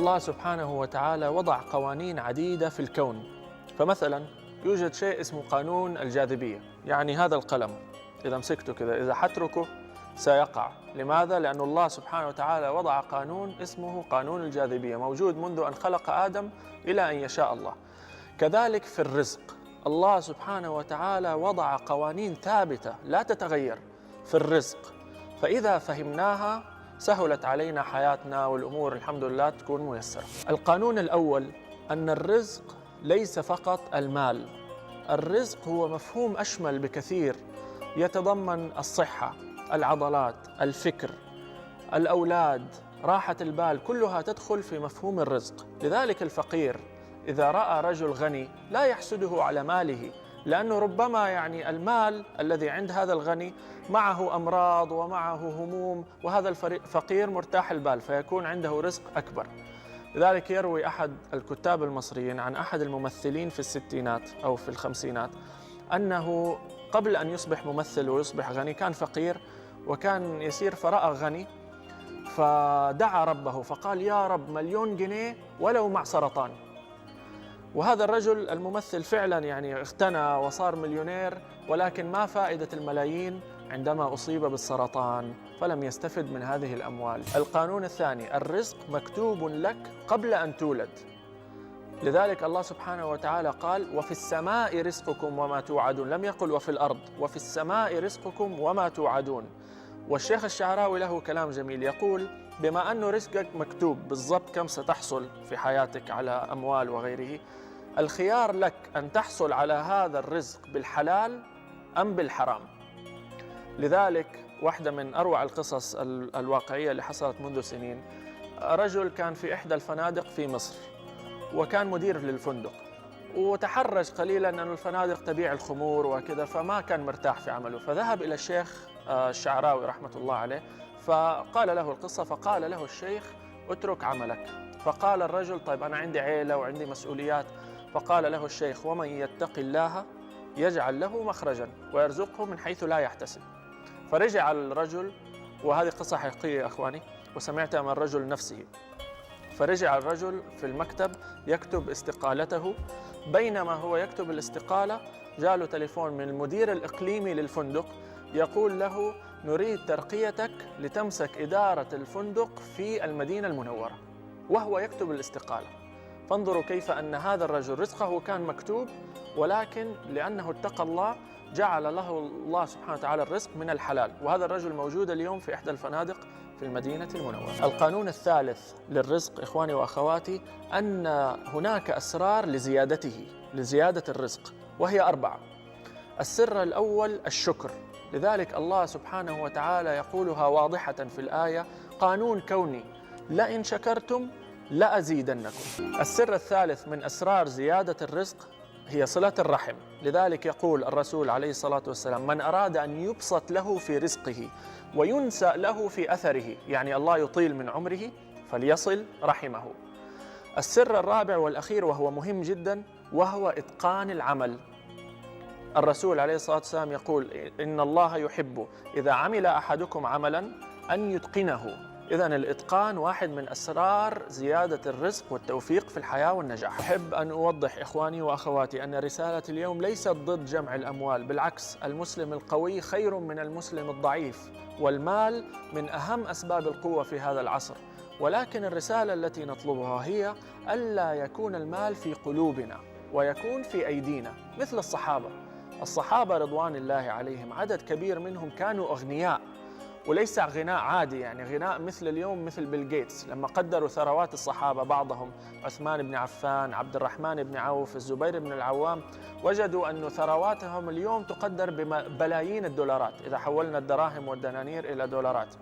الله سبحانه وتعالى وضع قوانين عديدة في الكون. فمثلا يوجد شيء اسمه قانون الجاذبية، يعني هذا القلم إذا مسكته كذا إذا حتركه سيقع. لماذا؟ لأن الله سبحانه وتعالى وضع قانون اسمه قانون الجاذبية، موجود منذ أن خلق آدم إلى أن يشاء الله. كذلك في الرزق الله سبحانه وتعالى وضع قوانين ثابتة لا تتغير في الرزق، فإذا فهمناها سهلت علينا حياتنا والأمور الحمد لله تكون ميسرة. القانون الأول أن الرزق ليس فقط المال، الرزق هو مفهوم أشمل بكثير، يتضمن الصحة، العضلات، الفكر، الأولاد، راحة البال، كلها تدخل في مفهوم الرزق. لذلك الفقير إذا رأى رجل غني لا يحسده على ماله، لأنه ربما يعني المال الذي عند هذا الغني معه أمراض ومعه هموم، وهذا الفقير مرتاح البال فيكون عنده رزق أكبر. لذلك يروي أحد الكتاب المصريين عن أحد الممثلين في الستينات أو في الخمسينات أنه قبل أن يصبح ممثل ويصبح غني كان فقير وكان يسير فرأى غني فدعا ربه فقال: يا رب 1,000,000 جنيه ولو مع سرطان. وهذا الرجل الممثل فعلا يعني اغتنى وصار مليونير، ولكن ما فائدة الملايين عندما أصيب بالسرطان فلم يستفد من هذه الأموال. القانون الثاني: الرزق مكتوب لك قبل أن تولد. لذلك الله سبحانه وتعالى قال: وفي السماء رزقكم وما توعدون، لم يقل وفي الأرض، وفي السماء رزقكم وما توعدون. والشيخ الشعراوي له كلام جميل يقول: بما أنه رزقك مكتوب بالضبط كم ستحصل في حياتك على أموال وغيره، الخيار لك أن تحصل على هذا الرزق بالحلال أم بالحرام. لذلك واحدة من أروع القصص الواقعية اللي حصلت منذ سنين، رجل كان في إحدى الفنادق في مصر وكان مدير للفندق، وتحرج قليلا أن الفنادق تبيع الخمور وكذا، فما كان مرتاح في عمله، فذهب إلى الشيخ الشعراوي رحمة الله عليه فقال له القصة، فقال له الشيخ: اترك عملك. فقال الرجل: طيب أنا عندي عيلة وعندي مسؤوليات. فقال له الشيخ: ومن يتق الله يجعل له مخرجا ويرزقه من حيث لا يحتسب. فرجع الرجل، وهذه قصة حقيقية يا أخواني وسمعتها من الرجل نفسه، فرجع الرجل في المكتب يكتب استقالته، بينما هو يكتب الاستقالة جاء تليفون من المدير الإقليمي للفندق يقول له: نريد ترقيتك لتمسك إدارة الفندق في المدينة المنورة، وهو يكتب الاستقالة. فانظروا كيف أن هذا الرجل رزقه كان مكتوب، ولكن لأنه اتقى الله جعل له الله سبحانه وتعالى الرزق من الحلال. وهذا الرجل موجود اليوم في إحدى الفنادق في المدينة المنورة. القانون الثالث للرزق إخواني وأخواتي أن هناك أسرار لزيادته، لزيادة الرزق، وهي 4. السر الأول الشكر. لذلك الله سبحانه وتعالى يقولها واضحة في الآية: قانون كوني، لئن شكرتم لأزيدنكم. السر الثالث من أسرار زيادة الرزق هي صلة الرحم. لذلك يقول الرسول عليه الصلاة والسلام: من أراد أن يبسط له في رزقه وينسأ له في أثره، يعني الله يطيل من عمره، فليصل رحمه. السر الرابع والأخير وهو مهم جدا وهو إتقان العمل. الرسول عليه الصلاة والسلام يقول: إن الله يحب إذا عمل أحدكم عملا أن يتقنه. إذن الإتقان واحد من أسرار زيادة الرزق والتوفيق في الحياة والنجاح. أحب أن أوضح إخواني وأخواتي أن رسالة اليوم ليست ضد جمع الأموال، بالعكس، المسلم القوي خير من المسلم الضعيف، والمال من أهم أسباب القوة في هذا العصر. ولكن الرسالة التي نطلبها هي ألا يكون المال في قلوبنا ويكون في أيدينا، مثل الصحابة رضوان الله عليهم عدد كبير منهم كانوا أغنياء، وليس غناء عادي، يعني غناء مثل اليوم مثل بيل غيتس. لما قدروا ثروات الصحابة بعضهم عثمان بن عفان، عبد الرحمن بن عوف، الزبير بن العوام، وجدوا أن ثرواتهم اليوم تقدر ببلايين الدولارات إذا حولنا الدراهم والدنانير إلى دولارات،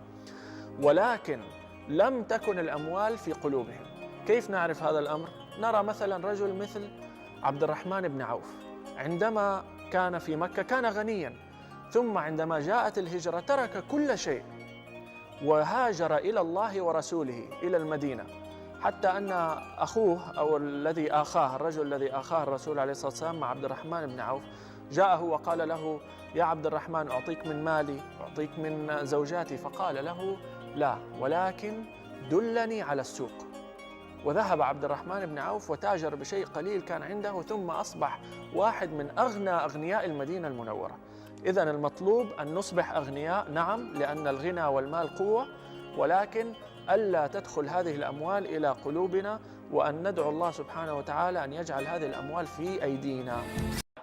ولكن لم تكن الأموال في قلوبهم. كيف نعرف هذا الأمر؟ نرى مثلا رجل مثل عبد الرحمن بن عوف، عندما كان في مكة كان غنيا، ثم عندما جاءت الهجرة ترك كل شيء وهاجر إلى الله ورسوله إلى المدينة، حتى أن أخوه أو الذي آخاه، الرجل الذي آخاه الرسول عليه الصلاة والسلام مع عبد الرحمن بن عوف، جاءه وقال له: يا عبد الرحمن أعطيك من مالي، أعطيك من زوجاتي. فقال له: لا، ولكن دلني على السوق. وذهب عبد الرحمن بن عوف وتاجر بشيء قليل كان عنده، ثم أصبح واحد من أغنى أغنياء المدينة المنورة. إذن المطلوب أن نصبح أغنياء، نعم، لأن الغنى والمال قوة، ولكن ألا تدخل هذه الأموال إلى قلوبنا، وأن ندعو الله سبحانه وتعالى أن يجعل هذه الأموال في أيدينا.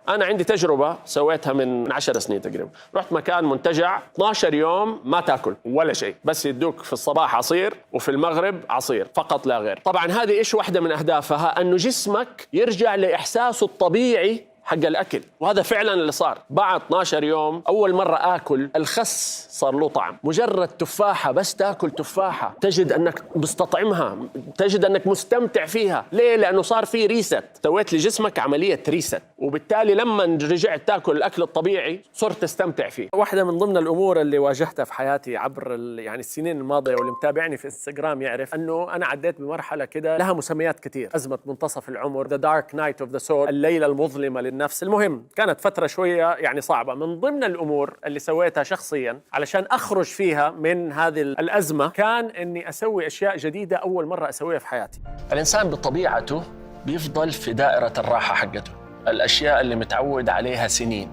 أنا عندي تجربة سويتها من 10 سنين تقريبا. رحت مكان منتجع 12 يوم ما تاكل ولا شيء، بس يدوك في الصباح عصير وفي المغرب عصير فقط لا غير. طبعا هذه إيش واحدة من أهدافها؟ أنه جسمك يرجع لإحساسه الطبيعي حق الأكل، وهذا فعلا اللي صار. بعد 12 يوم أول مرة آكل، الخس صار له طعم. مجرد تفاحة، بس تاكل تفاحة تجد أنك مستطعمها، تجد أنك مستمتع فيها. ليه؟ لأنه صار في ريست، سويت لجسمك عملية ريست، وبالتالي لما رجعت تاكل الأكل الطبيعي صرت تستمتع فيه. واحدة من ضمن الأمور اللي واجهتها في حياتي عبر يعني السنين الماضية، واللي متابعني في انستغرام يعرف أنه أنا عديت بمرحلة كده لها مسميات كتير: أزمة منتصف العمر، The Dark Night of the Soul، الليلة المظلمة للنفس. المهم كانت فترة شوية يعني صعبة. من ضمن الأمور اللي سويتها شخصيا علشان أخرج فيها من هذه الأزمة كان أني أسوي أشياء جديدة أول مرة أسويها في حياتي. الإنسان بطبيعته بيفضل في دائرة الراحة حقته، الأشياء اللي متعود عليها سنين،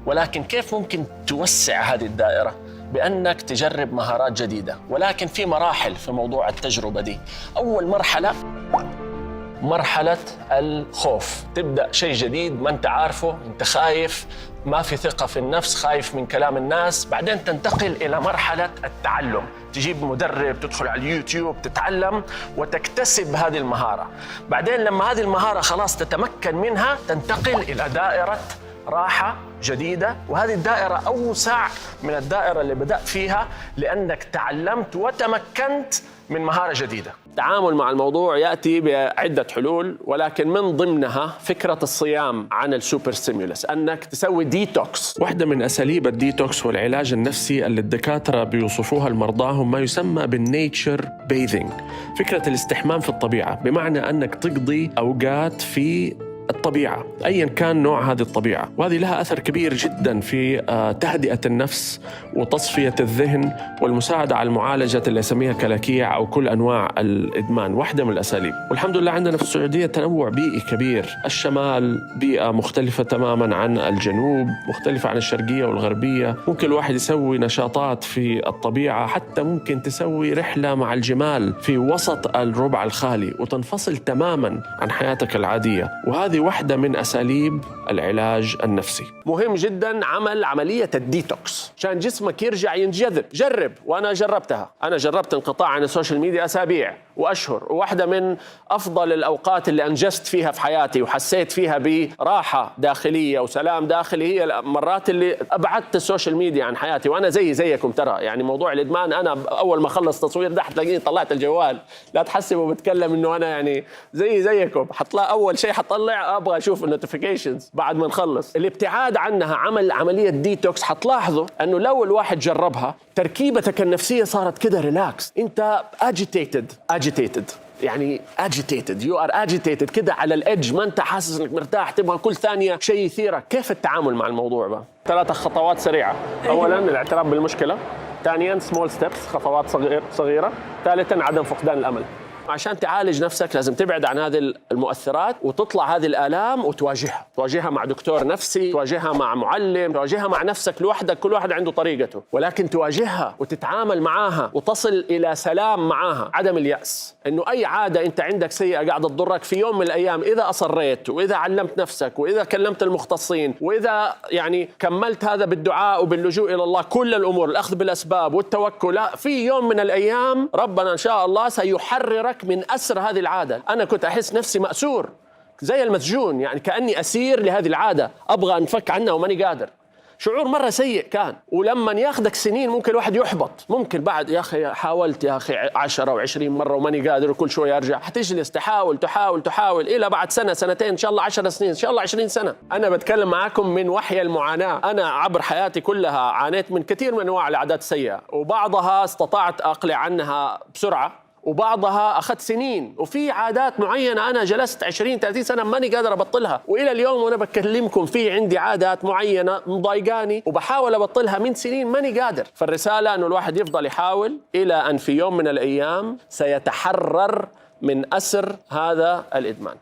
ولكن كيف ممكن توسع هذه الدائرة؟ بأنك تجرب مهارات جديدة. ولكن في مراحل في موضوع التجربة دي. أول مرحلة الخوف، تبدأ شيء جديد ما أنت عارفه، أنت خايف، ما في ثقة في النفس، خايف من كلام الناس. بعدين تنتقل إلى مرحلة التعلم، تجيب مدرب، تدخل على اليوتيوب، تتعلم وتكتسب هذه المهارة. بعدين لما هذه المهارة خلاص تتمكن منها، تنتقل إلى دائرة راحة جديدة، وهذه الدائرة أوسع من الدائرة اللي بدأت فيها، لأنك تعلمت وتمكنت من مهارة جديدة. التعامل مع الموضوع يأتي بعدة حلول، ولكن من ضمنها فكرة الصيام عن السوبر ستيمولس، أنك تسوي ديتوكس. واحدة من أساليب الديتوكس والعلاج النفسي اللي الدكاترة بيوصفوها لمرضاهم ما يسمى بالنيتشر بيذنج، فكرة الاستحمام في الطبيعة، بمعنى أنك تقضي أوقات في الطبيعة أيا كان نوع هذه الطبيعة، وهذه لها أثر كبير جدا في تهدئة النفس وتصفية الذهن والمساعدة على معالجة اللي يسميها كلاكيع أو كل أنواع الإدمان. واحدة من الأساليب. والحمد لله عندنا في السعودية تنوع بيئي كبير. الشمال بيئة مختلفة تماما عن الجنوب، مختلفة عن الشرقية والغربية. ممكن الواحد يسوي نشاطات في الطبيعة، حتى ممكن تسوي رحلة مع الجمال في وسط الربع الخالي وتنفصل تماما عن حياتك العادية. وهذه واحدة من أساليب العلاج النفسي. مهم جدا عمل عملية الديتوكس عشان جسمك يرجع ينجذب. جرب، وأنا جربتها. أنا جربت انقطاع عن السوشيال ميديا أسابيع وأشهر، وواحدة من أفضل الأوقات اللي أنجزت فيها في حياتي وحسيت فيها براحة داخلية وسلام داخلي هي المرات اللي أبعدت السوشيال ميديا عن حياتي. وأنا زيكم ترى، يعني موضوع الإدمان أنا أول ما خلص تصوير ده حتلاقيني طلعت الجوال، لا تحسبوا بتكلم إنه أنا يعني زيكم. حطلع أول شيء حطلع أبغى أشوف النوتيفيكيشنز بعد ما نخلص. الابتعاد عنها عملية ديتوكس. حتلاحظوا أنه لو الواحد جربها تركيبتك النفسية صارت كده ريلاكس. أنت agitated يعني agitated you are agitated كده على الإدج، ما أنت حاسس إنك مرتاح، تبغى كل ثانية شيء يثيرك. كيف التعامل مع الموضوع بقى؟ 3 خطوات سريعة. أولاً الاعتراف بالمشكلة، ثانياً small steps خطوات صغيرة، ثالثاً عدم فقدان الأمل. عشان تعالج نفسك لازم تبعد عن هذه المؤثرات وتطلع هذه الآلام تواجهها مع دكتور نفسي، تواجهها مع معلم، تواجهها مع نفسك لوحدك. كل واحد عنده طريقته، ولكن تواجهها وتتعامل معاها وتصل إلى سلام معاها. عدم اليأس، إنه أي عادة أنت عندك سيئة قاعدة تضرك، في يوم من الأيام إذا أصريت وإذا علمت نفسك وإذا كلمت المختصين وإذا يعني كملت هذا بالدعاء وباللجوء إلى الله، كل الأمور، الأخذ بالأسباب والتوكل، في يوم من الأيام ربنا إن شاء الله سيحررك من أسر هذه العادة. أنا كنت أحس نفسي مأسور زي المسجون، يعني كأني أسير لهذه العادة، أبغى أنفك عنها وماني قادر. شعور مرة سيء كان. ولما ياخدك سنين ممكن الواحد يحبط، ممكن بعد يا أخي حاولت يا أخي 10 و20 مرة وماني قادر وكل شوية أرجع. حتجلس تحاول إلى بعد سنة سنتين إن شاء الله 10 سنين إن شاء الله 20 سنة. أنا بتكلم معاكم من وحي المعاناة. أنا عبر حياتي كلها عانيت من كثير من أنواع العادات السيئة، وبعضها استطعت أقلع عنها بسرعة وبعضها أخذت سنين. وفي عادات معينة أنا جلست 20-30 سنة ماني قادر أبطلها، وإلى اليوم وأنا بكلمكم في عندي عادات معينة مضايقاني وبحاول أبطلها من سنين ماني قادر. فالرسالة أنه الواحد يفضل يحاول إلى أن في يوم من الأيام سيتحرر من أسر هذا الإدمان.